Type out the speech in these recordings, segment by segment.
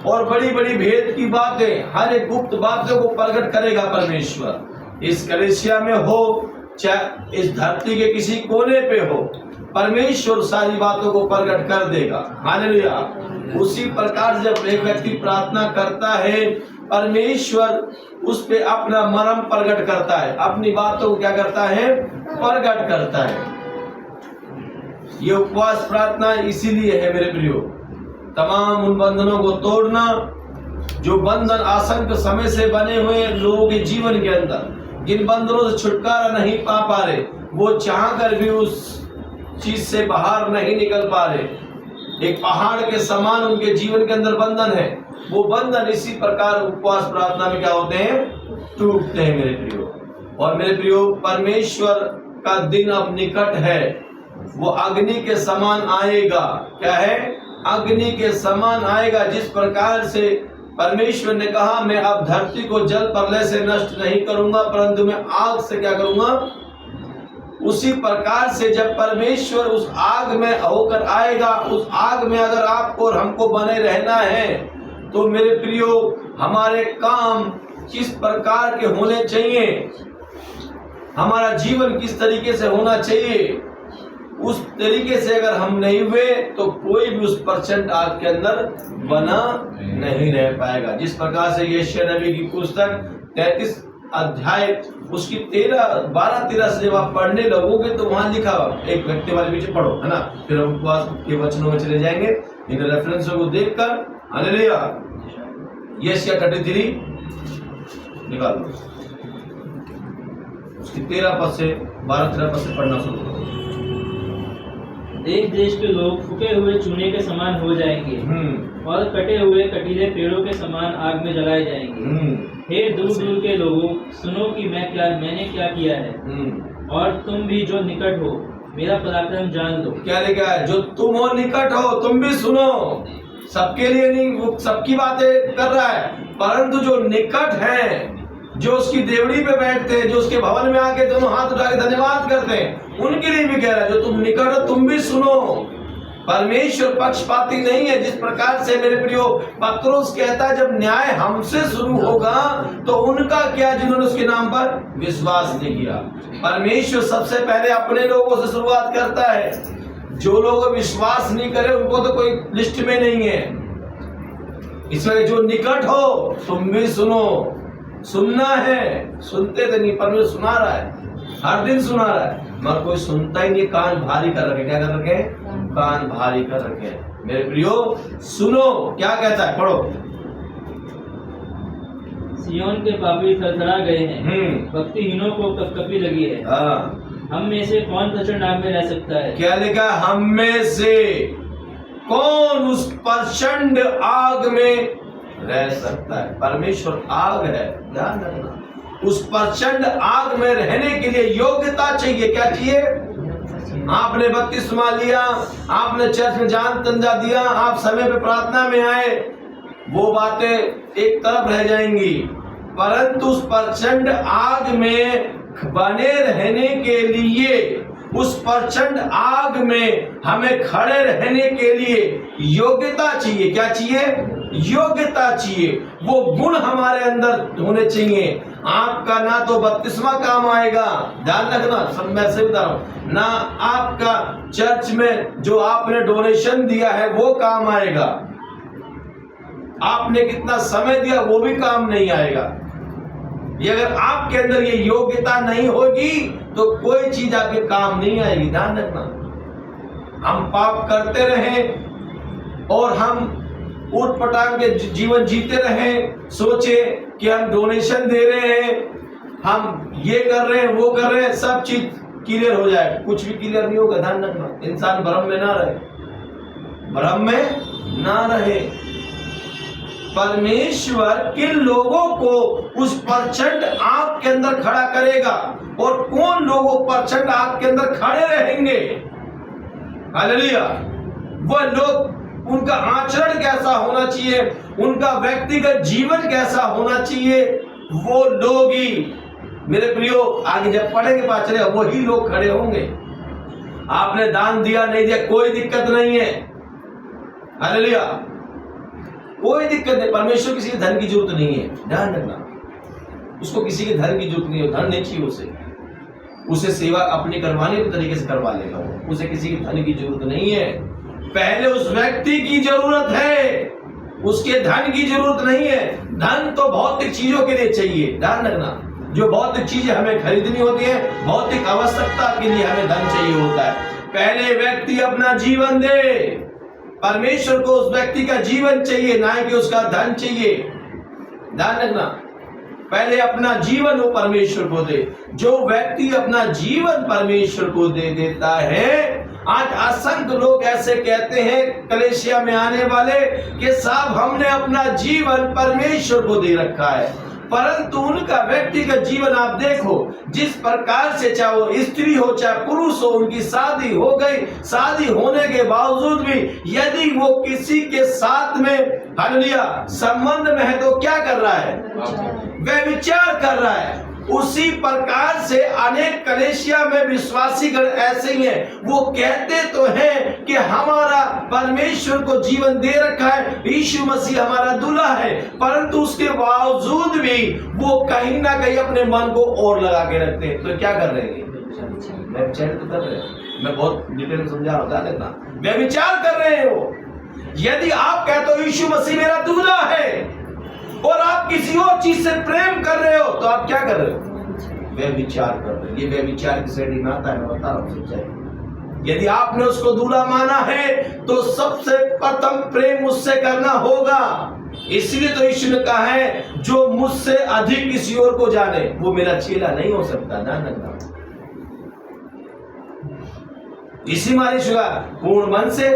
और बड़ी बड़ी भेद की बातें, हर एक गुप्त बातों को प्रकट करेगा परमेश्वर। इस कलीसिया में हो चाहे इस धरती के किसी कोने पे हो, परमेश्वर सारी बातों को प्रकट कर देगा। हालेलुया। उसी प्रकार जब एक व्यक्ति प्रार्थना करता है, परमेश्वर उस पे अपना मर्म प्रकट करता है, अपनी बातों को क्या करता है, प्रकट करता है। ये उपवास प्रार्थना इसीलिए है मेरे प्रियो, तमाम उन बंधनों को तोड़ना जो बंधन आसन्न समय से बने हुए लोगों के जीवन के अंदर, जिन बंधनों से छुटकारा नहीं पा रहे, वो चाह कर भी उस चीज से बाहर नहीं निकल पा रहे। एक पहाड़ के समान उनके जीवन के अंदर बंधन है। वो बंधन इसी प्रकार उपवास प्रार्थना में क्या होते हैं, टूटते हैं मेरे प्रियो। और मेरे प्रियो, परमेश्वर का दिन अब निकट है। वो अग्नि के समान आएगा। क्या है? अग्नि के समान आएगा। जिस प्रकार से परमेश्वर ने कहा, मैं अब धरती को जल प्रलय से नष्ट नहीं करूंगा, परंतु मैं आग से क्या करूंगा, उसी प्रकार से जब परमेश्वर उस आग में होकर आएगा, उस आग में अगर आपको और हमको बने रहना है, तो मेरे प्रियो, हमारे काम किस प्रकार के होने चाहिए, हमारा जीवन किस तरीके से होना चाहिए, उस तरीके से अगर हम नहीं हुए तो कोई भी उस प्रचंड आग के अंदर बना नहीं रह पाएगा। जिस प्रकार से यशायाह नबी की पुस्तक 33 अध्याय उसकी 12-13 से जब आप पढ़ने लगोगे तो वहां लिखा, एक व्यक्ति वाले पीछे पढ़ो, है ना, फिर हम उपवास के वचनों में चले जाएंगे इन रेफरेंसों को देखकर। हालेलुया। यशायाह 33 निकाल लो, उसकी 13 पद से 12-13 पद से पढ़ना शुरू करो। देश देश के लोग फूके हुए चूने के समान हो जाएंगे और कटे हुए कटीले पेड़ों के समान आग में जलाए जाएंगे। हे दूर दूर के लोगों, सुनो कि मैंने क्या किया है, और तुम भी जो निकट हो मेरा पराक्रम जान लो। क्या लिखा है? जो तुम हो निकट हो, तुम भी सुनो। सबके लिए नहीं, वो सबकी बातें कर रहा है, परंतु जो निकट है, जो उसकी देवड़ी पे बैठते हैं, जो उसके भवन में आके दोनों हाथ उठा के धन्यवाद करते हैं, उनके लिए भी कह रहा है, जो तुम निकट हो तुम भी सुनो। परमेश्वर पक्षपाती नहीं है। जिस प्रकार से मेरे प्रियो पत्रोस कहता है, जब न्याय हमसे शुरू होगा तो उनका क्या जिन्होंने उसके नाम पर विश्वास नहीं किया। परमेश्वर सबसे पहले अपने लोगों से शुरुआत करता है। जो लोग विश्वास नहीं करे उनको तो कोई लिस्ट में नहीं है। इसलिए जो निकट हो तुम भी सुनो। सुनना है, सुनते तो नहीं, परमेश्वर सुना रहा है, हर दिन सुना रहा है, मगर कोई सुनता ही नहीं। कान भारी कर रखे। क्या कर रखे? कान भारी कर रखे। मेरे प्रियो सुनो, क्या कहता है, पढ़ो। सियोन के पापी थरथरा गए हैं, भक्तिहीनों को कपकपी लगी है। हम में से कौन प्रचंड आग में रह सकता है? क्या लिखा? हम में से कौन उस प्रचंड आग में रह सकता है? परमेश्वर आग है, ध्यान रखना। उस प्रचंड आग में रहने के लिए योग्यता चाहिए। क्या चाहिए? आपने बपतिस्मा लिया, आपने चर्च में जान तंजा दिया, आप समय पे प्रार्थना में आए, वो बातें एक तरफ रह जाएंगी, परंतु उस प्रचंड आग में बने रहने के लिए, उस प्रचंड आग में हमें खड़े रहने के लिए योग्यता चाहिए। क्या चाहिए? योग्यता चाहिए। वो गुण हमारे अंदर होने चाहिए। आपका ना तो बपतिस्मा काम आएगा, ध्यान रखना, सब मैं से बता रहा हूं, ना आपका चर्च में जो आपने डोनेशन दिया है वो काम आएगा, आपने कितना समय दिया वो भी काम नहीं आएगा। ये अगर आपके अंदर ये योग्यता नहीं होगी तो कोई चीज आपके काम नहीं आएगी। ध्यान रखना। हम पाप करते रहें और हम उठ पटांग के जीवन जीते रहें, सोचे कि हम डोनेशन दे रहे हैं, हम ये कर रहे हैं, वो कर रहे हैं, सब चीज क्लियर हो जाए, कुछ भी क्लियर नहीं होगा। ध्यान रखना। इंसान भ्रम में ना रहे, भ्रम में ना रहे। परमेश्वर किन लोगों को उस प्रचंड आग के अंदर खड़ा करेगा और कौन लोगों प्रचंड आग के अंदर खड़े रहेंगे? हालेलुया। वह लोग, उनका आचरण कैसा होना चाहिए, उनका व्यक्तिगत जीवन कैसा होना चाहिए, वो लोग ही मेरे प्रियो आगे जब पढ़ेंगे पता चलेगा, वही लोग खड़े होंगे। आपने दान दिया नहीं दिया कोई दिक्कत नहीं है। हालेलुया। कोई दिक्कत नहीं, परमेश्वर किसी के धन की जरूरत नहीं है, ध्यान रखना। उसको किसी के धन की जरूरत नहीं है, धन नहीं चाहिए उसे सेवा अपनी करवाने के तरीके से करवा लेगा वो, उसे किसी के धन की जरूरत नहीं है। पहले उस व्यक्ति की जरूरत है, उसके धन की जरूरत नहीं है। धन तो भौतिक चीजों के लिए चाहिए, ध्यान रखना। जो भौतिक चीजें हमें खरीदनी होती है, भौतिक आवश्यकता के लिए हमें धन चाहिए होता है। पहले व्यक्ति अपना जीवन दे, परमेश्वर को उस व्यक्ति का जीवन चाहिए, ना कि उसका धन चाहिए, ध्यान रखना। पहले अपना जीवन वो परमेश्वर को दे। जो व्यक्ति अपना जीवन परमेश्वर को दे देता है, आज असंख्य लोग ऐसे कहते हैं कलीसिया में आने वाले कि साहब हमने अपना जीवन परमेश्वर को दे रखा है, परंतु उनका व्यक्तिगत जीवन आप देखो, जिस प्रकार से चाहे वो स्त्री हो चाहे पुरुष हो, उनकी शादी हो गई, शादी होने के बावजूद भी यदि वो किसी के साथ में हालेलुया संबंध में है तो क्या कर रहा है? व्यभिचार कर रहा है। उसी प्रकार से अनेक कलीसिया में विश्वासीगण ऐसे ही हैं, वो कहते तो हैं कि हमारा परमेश्वर को जीवन दे रखा है, यीशु मसीह हमारा दूल्हा है, परंतु उसके बावजूद भी वो कहीं ना कहीं अपने मन को और लगा के रखते हैं। तो क्या कर रहे हैं? व्यभिचार कर रहे हैं। मैं बहुत डिटेल में समझा रहा हूं, देखना, व्यभिचार कर रहे हैं वो। यदि आप कहते हो यीशु मसीह मेरा दूल्हा है और आप किसी और चीज से प्रेम कर रहे हो, तो आप क्या कर रहे हो? व्यभिचार कर रहे हो। ये व्यभिचार की श्रेणी में आता है, मैं बता रहा हूं सच्चाई। यदि आपने उसको दूल्हा माना है तो सबसे प्रथम प्रेम उससे करना होगा। इसलिए तो यीशु ने कहा है जो मुझसे अधिक किसी और को जाने वो मेरा चेला नहीं हो सकता, ध्यान रखना। इसी मारे पूर्ण मन से,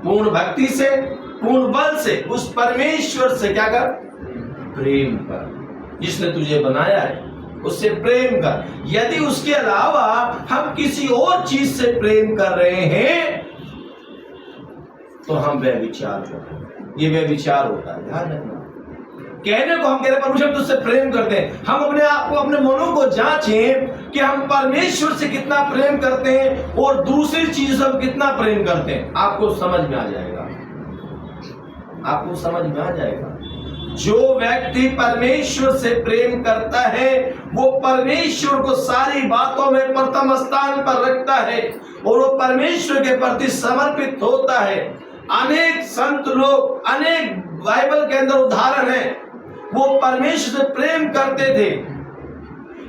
पूर्ण भक्ति से, पूर्ण बल से उस परमेश्वर से क्या कर? प्रेम कर। जिसने तुझे बनाया है उससे प्रेम कर। यदि उसके अलावा हम किसी और चीज से प्रेम कर रहे हैं तो हम व्यभिचार कर रहे हैं। ये व्यभिचार होता है, ध्यान रखना। कहने को हम कह रहे परमेश्वर तुझसे प्रेम करते हैं, हम अपने आप को, अपने मनों को जांचें कि हम परमेश्वर से कितना प्रेम करते हैं और दूसरी चीज से हम कितना प्रेम करते हैं। आपको समझ में आ जाएगा, आपको समझ में आ जाएगा। जो व्यक्ति परमेश्वर से प्रेम करता है वो परमेश्वर को सारी बातों में प्रथम स्थान पर रखता है और वो परमेश्वर के प्रति समर्पित होता है। अनेक संत लोग, अनेक बाइबल के अंदर उदाहरण है, वो परमेश्वर से प्रेम करते थे,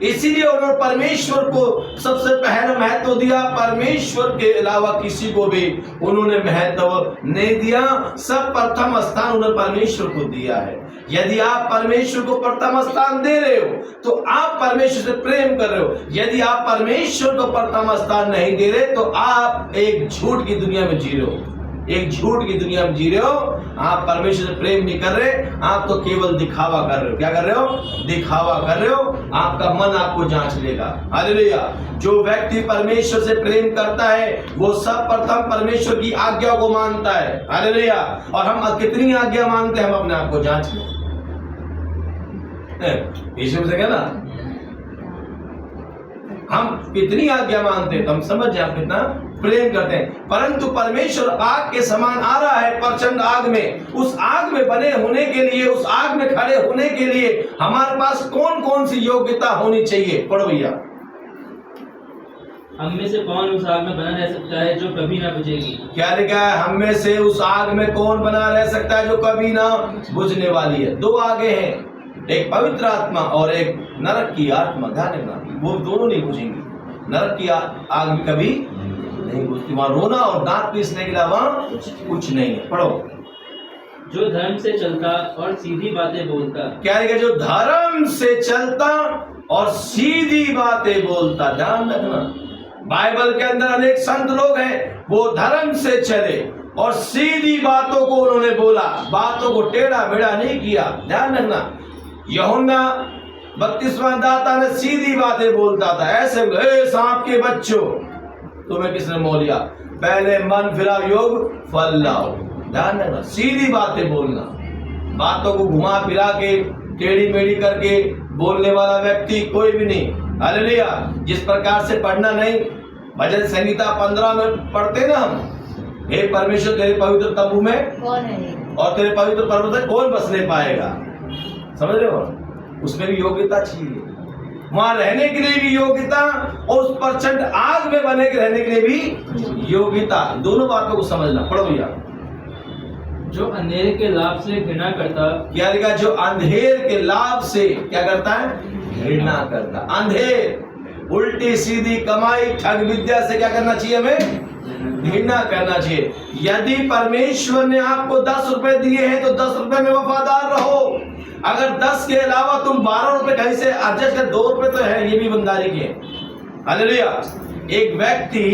इसीलिए उन्होंने परमेश्वर को सबसे पहला महत्व दिया। परमेश्वर के अलावा किसी को भी उन्होंने महत्व नहीं दिया। सब प्रथम स्थान उन्होंने परमेश्वर को दिया है। यदि आप परमेश्वर को प्रथम स्थान दे रहे हो तो आप परमेश्वर से प्रेम कर रहे हो। यदि आप परमेश्वर को प्रथम स्थान नहीं दे रहे तो आप एक झूठ की दुनिया में जी रहे हो, एक झूठ की दुनिया में जी रहे हो। आप परमेश्वर से प्रेम नहीं कर रहे, आप तो केवल दिखावा कर रहे हो। क्या कर रहे हो? दिखावा कर रहे हो। आपका मन आपको जांच लेगा। हालेलुया। जो व्यक्ति परमेश्वर से प्रेम करता है वो सब प्रथम परमेश्वर की आज्ञा को मानता है। हालेलुया। और हम कितनी आज्ञा मानते हैं हम अपने आप को जांच लें। यीशु से कहना हम कितनी आज्ञा मानते हैं तो हम समझ जाए कितना प्रेम करते हैं। परंतु परमेश्वर आग के समान आ रहा है, प्रचंड आग में। उस आग में बने होने के लिए, उस आग में खड़े होने के लिए हमारे पास कौन कौन सी योग्यता होनी चाहिए? पढ़ो भैया। हम में से कौन उस आग में बना रह सकता है जो कभी ना बुझेगी? क्या लिखा है? हम में से उस आग में कौन बना रह सकता है जो कभी ना बुझने वाली है। दो आगे हैं, एक पवित्र आत्मा और एक नरक की आत्मा। ध्यान रखना, वो दोनों नहीं बुझेंगी। नरक की आग में कभी नहीं बुझती, वहां रोना और दांत पीसने के अलावा कुछ नहीं है। पढ़ो। जो धर्म से चलता और सीधी बातें बोलता। क्या है? जो धर्म से चलता और सीधी बातें बोलता। ध्यान रखना, बाइबल के अंदर अनेक संत लोग हैं, वो धर्म से चले और सीधी बातों को उन्होंने बोला, बातों को टेढ़ा मेढ़ा नहीं किया। ध्यान रखना, यूहन्ना बपतिस्मा दाता ने सीधी बातें बोलता था। ऐसे सांप के बच्चों, तुम्हें किसने मोह लिया? पहले मन फिराओ, योग फल लाओ। ध्यान रखना, सीधी बातें बोलना। बातों को घुमा फिरा के, टेढ़ी मेढ़ी करके बोलने वाला व्यक्ति कोई भी नहीं। हालेलुया। जिस प्रकार से पढ़ना नहीं, भजन संहिता 15 में पढ़ते ना हम, हे परमेश्वर तेरे पवित्र तंबू में और तेरे पवित्र पर्वत में कौन बसने पाएगा? समझ रहे हो? उसमें भी योग्यता चाहिए, वहां रहने के लिए भी योग्यता, और उस प्रचंड आग में बने के रहने के लिए भी योग्यता। दोनों बातों को समझना। पढ़ो भैया। जो अंधेरे के लाभ से घृणा करता, क्या लिखा? जो अंधेर के लाभ से क्या करता है? घृणा करता। अंधेर, उल्टी सीधी कमाई, ठग विद्या से क्या करना चाहिए? हमें घृणा करना चाहिए। यदि परमेश्वर ने आपको 10 रुपए दिए हैं तो 10 रुपए में वफादार रहो। अगर 10 के अलावा तुम 12 रुपए कहीं से एडजस्ट कर, 2 रुपए तो है, ये भी ईमानदारी के। हालेलुया। एक व्यक्ति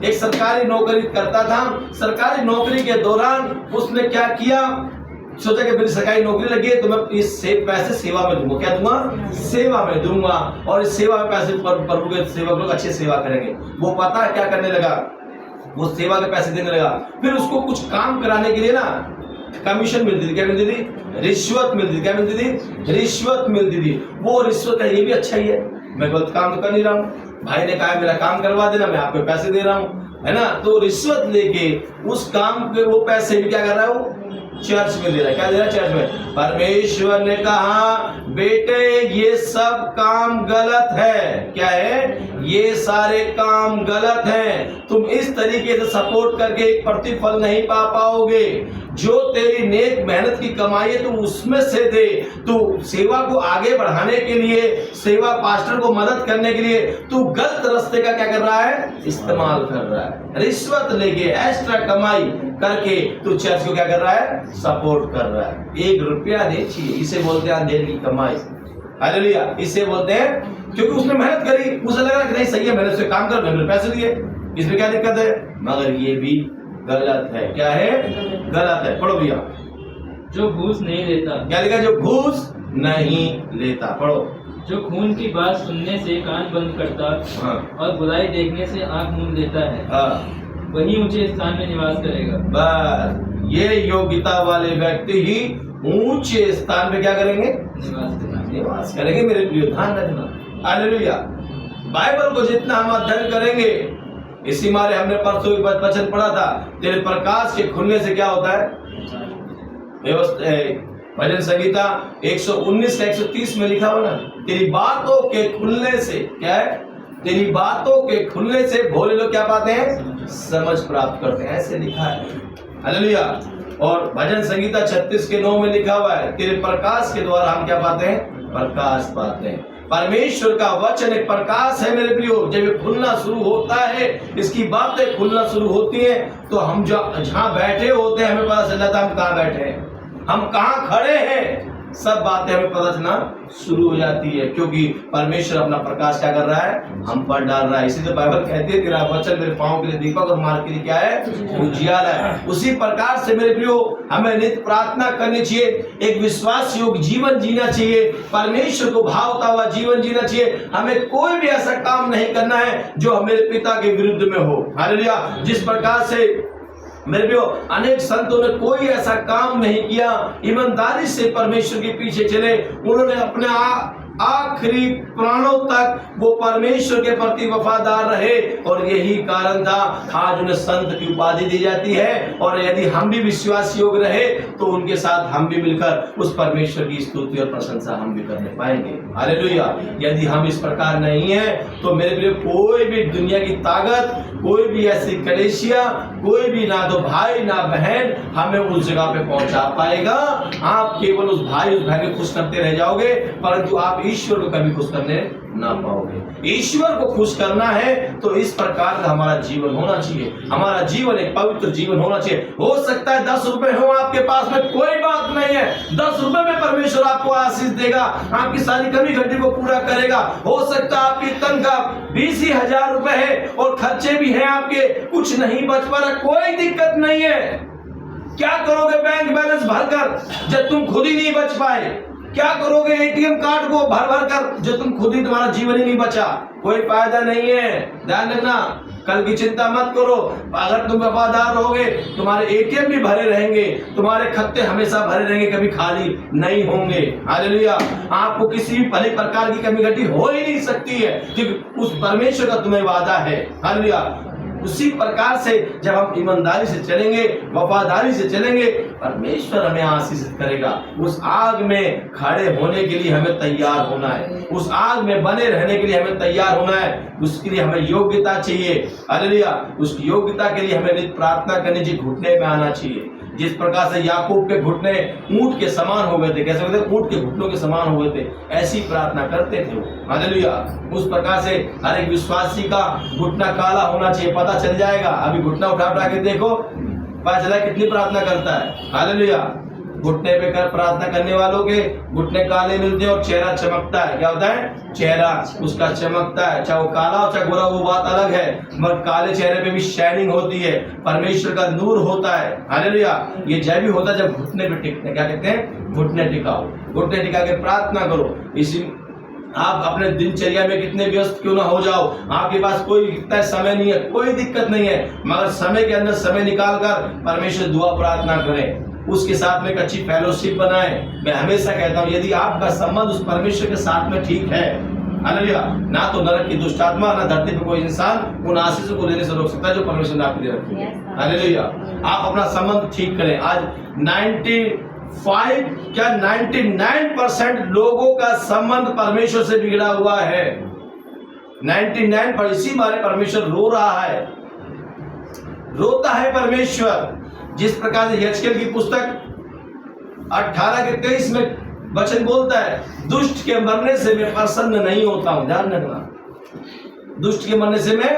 एक सरकारी नौकरी करता था। सरकारी नौकरी के दौरान उसने क्या किया? सोचा कि मेरी सरकारी नौकरी लगी है तो मैं इस पैसे सेवा में दूंगा। क्या दूंगा? सेवा में दूंगा, और इस सेवा में पैसे प्रभु के सेवक लोग अच्छी सेवा करेंगे। वो पता है क्या करने लगा? वो सेवा के पैसे देने लगा। फिर उसको कुछ काम कराने के लिए ना कमीशन मिलती थी। क्या मिलती थी? रिश्वत मिलती थी। क्या मिलती थी? रिश्वत मिलती थी। वो रिश्वत है, ये भी अच्छा ही है, मैं गलत काम तो कर नहीं रहा हूँ, भाई ने कहा मेरा काम करवा देना, मैं आपको पैसे दे रहा हूँ, है ना। तो रिश्वत लेके उस काम के वो पैसे भी क्या कर रहा है? वो चर्च में दे रहा है। क्या दे रहा है? चर्च में। परमेश्वर ने कहा बेटे ये सब काम गलत है। क्या है? ये सारे काम गलत हैं। तुम इस तरीके से सपोर्ट करके एक प्रतिफल नहीं पा पाओगे। जो तेरी नेक मेहनत की कमाई है तुम उसमें से दे। तू सेवा को आगे बढ़ाने के लिए, सेवा पास्टर को मदद करने के लिए तू गलत रास्ते का क्या कर रहा है? इस्तेमाल कर रहा है। रिश्वत लेके एक्स्ट्रा कमाई करके तू चर्च को क्या कर रहा है? सपोर्ट कर रहा है। 1 रुपया दे चाहिए, इसे बोलते हैं अंधेर की कमाई। हालेलुया। इसे बोलते हैं क्योंकि उसने मेहनत करी, उसे लगा कि नहीं सही है, मैंने उससे काम कर, मैंने पैसे दिए, इसमें क्या दिक्कत है? मगर ये भी गलत है। क्या है? गलत है। पढ़ो भैया। जो घूस नहीं लेता। क्या लिखा? जो घूस नहीं लेता। पढ़ो। जो खून की बात सुनने से कान बंद करता, हाँ। और बुराई देखने से आंख मूंद लेता है, हाँ। वही ऊंचे स्थान में निवास करेगा। बस ये योग्यता वाले व्यक्ति ही ऊंचे स्थान पे क्या करेंगे? निवास करेंगे। मेरे प्रिय ध्यान रखना। हालेलुया। बाइबल को जितना हम अध्ययन करेंगे, इसी मारे हमने परसों वचन पढ़ा था, तेरे प्रकाश के खुलने से क्या होता है? भजन संगीता 119 का 130 में लिखा हुआ ना, तेरी बातों के खुलने से क्या है? तेरी बातों के खुलने से भोले लोग क्या पाते हैं? समझ प्राप्त करते हैं। ऐसे लिखा है। हालेलुया। और भजन संगीता 36 के 9 में लिखा हुआ है, तेरे प्रकाश के द्वारा हम क्या पाते हैं? प्रकाश पाते हैं। परमेश्वर का वचन एक प्रकाश है मेरे प्रियो। जब ये खुलना शुरू होता है, इसकी बातें खुलना शुरू होती हैं, तो हम जो जहां बैठे होते हैं हमें पता चल जाता है हम कहां बैठे हैं, हम कहां खड़े हैं। सब बातें हमें पता चलना शुरू हो जाती है, क्योंकि परमेश्वर अपना प्रकाश क्या कर रहा है? हम पर डाल रहा है। इसीलिए बाइबल कहती है तेरा वचन मेरे पांव के लिए दीपक और मार्ग के लिए क्या है? उजियाला है। उसी प्रकार से मेरे प्रियो हमें नित्य प्रार्थना करनी चाहिए, एक विश्वास योग्य जीवन जीना चाहिए, परमेश्वर को भावता हुआ जीवन जीना चाहिए। हमें कोई भी ऐसा काम नहीं करना है जो मेरे पिता के विरुद्ध में हो। हालेलुया। जिस प्रकार से मेरे प्रियो अनेक संतों ने कोई ऐसा काम नहीं किया, ईमानदारी से परमेश्वर के पीछे चले, उन्होंने अपने आखिरी प्राणों तक वो परमेश्वर के प्रति वफादार रहे, और यही कारण था आज उन्हें संत की उपाधि दी जाती है। और यदि हम भी विश्वास योग्य रहे तो उनके साथ हम भी मिलकर उस परमेश्वर की स्तुति और प्रशंसा हम भी करने पाएंगे। हालेलुया। यदि हम इस प्रकार नहीं है तो मेरे लिए कोई भी दुनिया की ताकत, कोई भी ऐसी कलेशिया, कोई भी ना तो भाई ना बहन हमें उस जगह पे पहुंचा पाएगा। आप केवल उस भाई उस बहन को खुश करते रह जाओगे, परंतु आप ईश्वर को कभी खुश करने ना पाओगे। ईश्वर को खुश करना है तो इस प्रकार का हमारा जीवन होना चाहिए। हमारा जीवन एक पवित्र जीवन होना चाहिए। हो सकता है 10 रुपए हो आपके पास में, कोई बात नहीं है, 10 रुपए में परमेश्वर आपको आशीष देगा, आपकी सारी कमी घटी को पूरा करेगा। हो सकता है आपकी तनख्वाह 20,000 रुपए है और खर्चे भी हैं आपके, कुछ नहीं बच पा रहा, कोई दिक्कत नहीं है। क्या करोगे बैंक बैलेंस भरकर जब तुम खुद ही नहीं बच पाए? क्या करोगे एटीएम कार्ड को भर भर कर जो तुम खुद ही, तुम्हारा जीवन ही नहीं बचा? कोई फायदा नहीं है। ध्यान रखना, कल की चिंता मत करो। अगर तुम वफादार रहोगे तुम्हारे एटीएम भी भरे रहेंगे, तुम्हारे खाते हमेशा भरे रहेंगे, कभी खाली नहीं होंगे। हालेलुया। आपको किसी भी भले प्रकार की कमी घटी हो ही नहीं सकती है, क्योंकि उस परमेश्वर का तुम्हें वादा है। हालेलुया। उसी प्रकार से जब हम ईमानदारी से चलेंगे, वफादारी से चलेंगे, परमेश्वर हमें आशीषित करेगा। उस आग में खड़े होने के लिए हमें तैयार होना है, उस आग में बने रहने के लिए हमें तैयार होना है। उसके लिए हमें योग्यता चाहिए। हालेलुया। उस योग्यता के लिए हमें नित्य प्रार्थना करनी चाहिए, घुटने में आना चाहिए। जिस प्रकार से याकूब के घुटने ऊंट के समान हो गए थे, कैसे होते ऊंट के घुटनों के समान हो गए थे, ऐसी प्रार्थना करते थे वो। हालेलुया। उस प्रकार से हर एक विश्वासी का घुटना काला होना चाहिए, पता चल जाएगा। अभी घुटना उठा उठा के देखो, पता चला कितनी प्रार्थना करता है। हालेलुया। घुटने पे कर प्रार्थना करने वालों के घुटने काले मिलते हैं और चेहरा चमकता है। क्या होता है? चेहरा उसका चमकता है, चाहे वो काला हो चाहे गोरा, वो बात अलग है, मगर काले चेहरे पे भी शाइनिंग होती है, परमेश्वर का नूर होता है। हालेलुया। ये जब भी होता है जब घुटने पे टिकते हैं। क्या कहते हैं? घुटने टिकाओ। घुटने टिका के प्रार्थना करो। इसी आप अपने दिनचर्या में कितने व्यस्त क्यों ना हो जाओ, आपके पास कोई इतना समय नहीं है, कोई दिक्कत नहीं है, मगर समय के अंदर समय निकाल कर परमेश्वर दुआ प्रार्थना करें, उसके साथ में एक अच्छी फेलोशिप बनाए। मैं हमेशा कहता हूँ, यदि आपका संबंध उस परमेश्वर के साथ में ठीक है, हालेलुया, ना तो नरक की दुष्ट आत्मा, ना धरती पर कोई इंसान उन आशीषों को लेने से रोक सकता है जो परमेश्वर ने आपके लिए रखी है। हालेलुया। आप अपना संबंध ठीक करें। आज 99% लोगों का संबंध परमेश्वर से बिगड़ा हुआ है। 99 पर इसी बारे परमेश्वर रो रहा है, रोता है परमेश्वर। जिस प्रकार से यहेजकेल की पुस्तक 18:23 में वचन बोलता है, दुष्ट के मरने से मैं प्रसन्न नहीं होता हूं। ध्यान रखना, दुष्ट के मरने से मैं,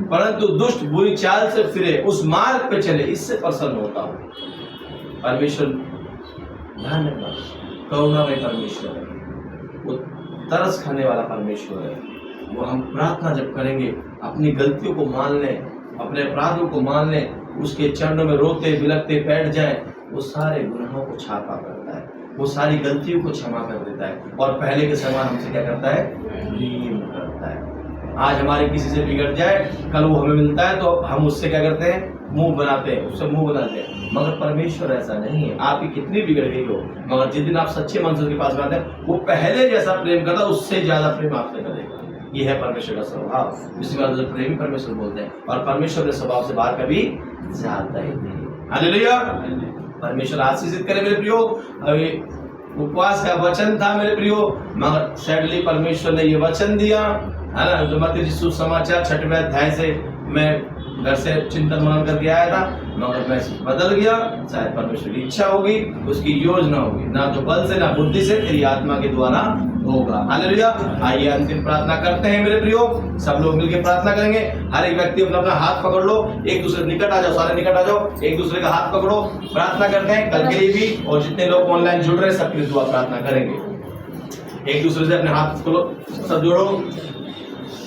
परंतु दुष्ट बुरी चाल से फिरे, उस मार्ग पे चले, इससे प्रसन्न होता हूं। परमेश्वर, ध्यान रखना, करुणामय परमेश्वर है, वो तरस खाने वाला परमेश्वर है। वो हम प्रार्थना जब करेंगे, अपनी गलतियों को मान लें, अपने अपराधों को मान लें, उसके चरणों में रोते बिलखते बैठ जाए, वो सारे गुनाहों को क्षमा करता है, वो सारी गलतियों को क्षमा कर देता है और पहले के समान हमसे क्या करता है? प्रेम करता है। आज हमारे किसी से बिगड़ जाए, कल वो हमें मिलता है तो हम उससे क्या करते हैं? मुंह बनाते हैं, उससे मुंह बनाते हैं। मगर परमेश्वर ऐसा नहीं है। आपकी कितनी बिगड़ गई हो, मगर जिस दिन आप सच्चे मन से उसके पास आते हैं, वो पहले जैसा प्रेम करता है, उससे ज्यादा प्रेम आपसे करेगा। ये है परमेश्वर का स्वभाव। इसी बात से प्रेमी परमेश्वर बोलते हैं, और परमेश्वर के स्वभाव से बाहर कभी जाता ही नहीं। हालेलुया। परमेश्वर आशीषित करे मेरे प्रियो। अभी उपवास का वचन था मेरे प्रियो, मगर सैडली परमेश्वर ने ये वचन दिया है ना, जो मत्ती सुसमाचार 6वें अध्याय से मैं घर से चिंतन मनन करके आया था, मगर मैं बदल गया। शायद परमेश्वर की इच्छा होगी, उसकी योजना होगी, ना तो बल से ना बुद्धि से, तेरी आत्मा के द्वारा होगा। हालेलुया। आइए अंतिम प्रार्थना करते हैं मेरे प्रियो, सब लोग मिलकर प्रार्थना करेंगे। हर एक व्यक्ति अपना अपना हाथ पकड़ लो, एक दूसरे निकट आ जाओ, सारे निकट आ जाओ, एक दूसरे का हाथ पकड़ो, प्रार्थना करते हैं कल के लिए भी, और जितने लोग ऑनलाइन जुड़ रहे हैं सबके लिए दुआ प्रार्थना करेंगे। एक दूसरे से अपने हाथ खोलो, सब जोड़ो।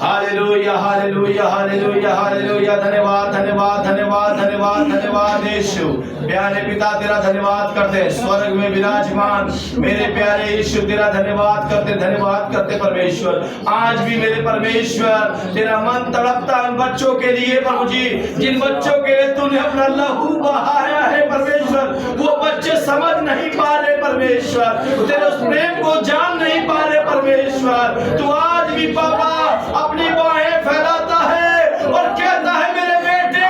Hallelujah, hallelujah, hallelujah, hallelujah. धन्यवाद, धन्यवाद, धन्यवाद, धन्यवाद, धन्यवाद यीशु। प्यारे पिता, तेरा धन्यवाद करते हैं, स्वर्ग में विराजमान मेरे प्यारे यीशु, तेरा धन्यवाद करते परमेश्वर। आज भी मेरे परमेश्वर, तेरा मन तड़पता उन बच्चों के लिए प्रभु जी, जिन बच्चों के लिए तूने अपना लहू बहाया है परमेश्वर। वो बच्चे समझ नहीं पा रहे परमेश्वर, तेरे उस प्रेम को जान नहीं पा रहे परमेश्वर। तू आज भी पापा अपनी बाहें फैलाता है और कहता है, मेरे बेटे,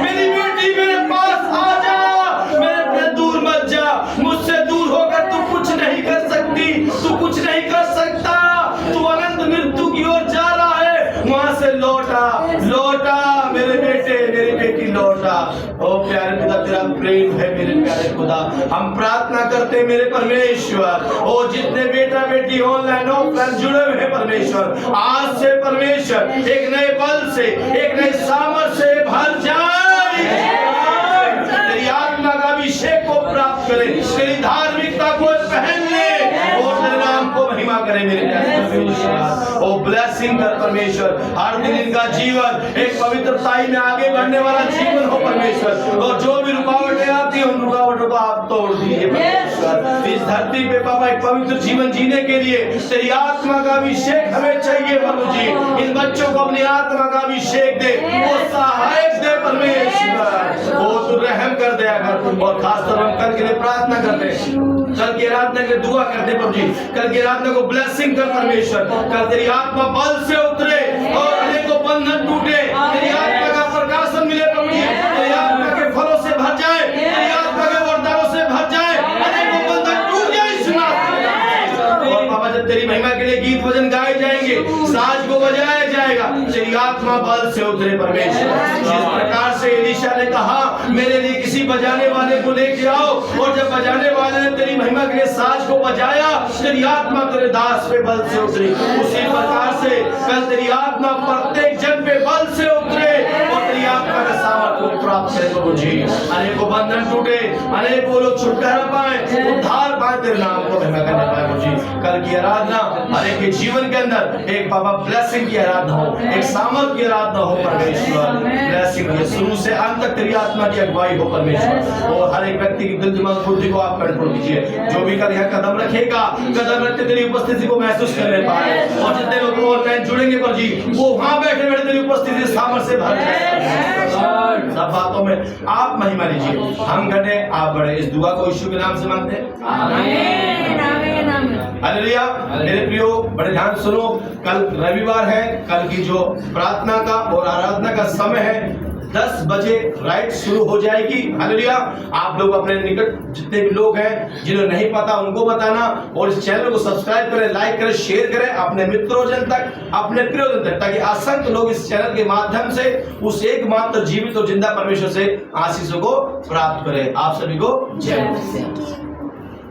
मेरी बेटी, मेरे पास आ जा, मेरे दूर मत जा, मुझसे दूर होकर तू कुछ नहीं कर सकती, तू कुछ नहीं कर सकता, तू अनंत मृत्यु की ओर जा रहा है, वहां से लौटा, लौटा मेरे बेटे, मेरी बेटी, लौटा। ओ प्यारे पिता, तेरा प्रेम है मेरे प्यारे खुदा। हम प्रार्थना करते हैं मेरे परमेश्वर, ओ जितने बेटा बेटी ऑनलाइन ऑफलाइन जुड़े हुए हैं परमेश्वर, आज से परमेश्वर एक नए बल से, एक नए सामर्थ से भर जाए, तेरी आत्मा का अभिषेक को प्राप्त करे, तेरी धार्मिकता को पहन ले, और तेरे नाम को महिमा करे मेरे प्यारे परमेश्वर। ओ ब्लेसिंग कर परमेश्वर, हर दिन इनका जीवन एक पवित्रताई में आगे बढ़ने वाला जीवन हो परमेश्वर, और जो भी रुकावटें आती हैं उन रुकावटों को आप तोड़ दीजिए परमेश्वर। इस धरती पे पापा एक पवित्र जीवन जीने के लिए तेरी आत्मा का अभिषेक हमें चाहिए प्रभु जी। इन बच्चों को अपनी आत्मा का अभिषेक दे, वो सहायक दे परमेश्वर, वो तू रहम कर दया कर। और खासतौर हम कल के लिए प्रार्थना करते हैं, कल की आराधना के दुआ करते प्रभु जी, कल की आराधना को ब्लेसिंग कर परमेश्वर, कल तेरी आत्मा बल से उतरे और अनेकों बंधन टूटे, तेरी आत्मा का के गीत भजन गाए जाएंगे, साज को बजाया जाएगा, तेरी आत्मा बल से उतरे परमेश्वर। जिस प्रकार से एलीशा ने कहा मेरे लिए किसी बजाने वाले को लेके आओ, और जब बजाने वाले ने तेरी महिमा के लिए साज को बजाया, तेरी आत्मा तेरे दास पे बल से उतरी। उसी प्रकार से कल तेरी आत्मा प्रत्येक जन पे बल से उतरे और तेरी आत्मा का सामर्थ्य को प्राप्त करे प्रभु जी। अनेकों बंधन टूटे, अनेकों लोग छुटकारा पाए, उद्धार पाए, तेरे नाम को महिमा करने पाए प्रभु जी। कल की आराधना हरेक के जीवन के अंदर एक बाबा ब्लेसिंग की आराधना हो, एक सामर्थ की आराधना हो परमेश्वर। ब्लेसिंग ये शुरू से अंत तक तेरी आत्मा की अगुवाई हो परमेश्वर, और हर एक व्यक्ति की दिल दिमाग बुद्धि को आप कंट्रोल कीजिए। जो भी कल यहाँ कदम रखेगा, कदम रखते तेरी उपस्थिति को महसूस करने पाए, और जितने लोग ऑनलाइन जुड़ेंगे पर जी वो वहां बैठे बैठे तेरी उपस्थिति सामर्थ्य से भर जाए। सब बातों में आप महिमा लीजिए। हम घटे आप बढ़े, इस दुआ को यीशु के नाम से मांगते हैं, आमीन आमीन आमीन। हालेलुया। मेरे प्रियो बड़े ध्यान सुनो, कल रविवार है, कल की जो प्रार्थना का और आराधना का समय है 10 बजे राइट शुरू हो जाएगी। हालेलुया। आप लोग अपने निकट जितने भी लोग हैं जिन्हें नहीं पता उनको बताना, और इस चैनल को सब्सक्राइब करें, लाइक करें, शेयर करें अपने मित्रों जन तक, अपने प्रियजन तक, ताकि असंख्य लोग इस चैनल के माध्यम से उस एकमात्र जीवित और जिंदा परमेश्वर से आशीषों को प्राप्त करें। आप सभी को जय मसीह।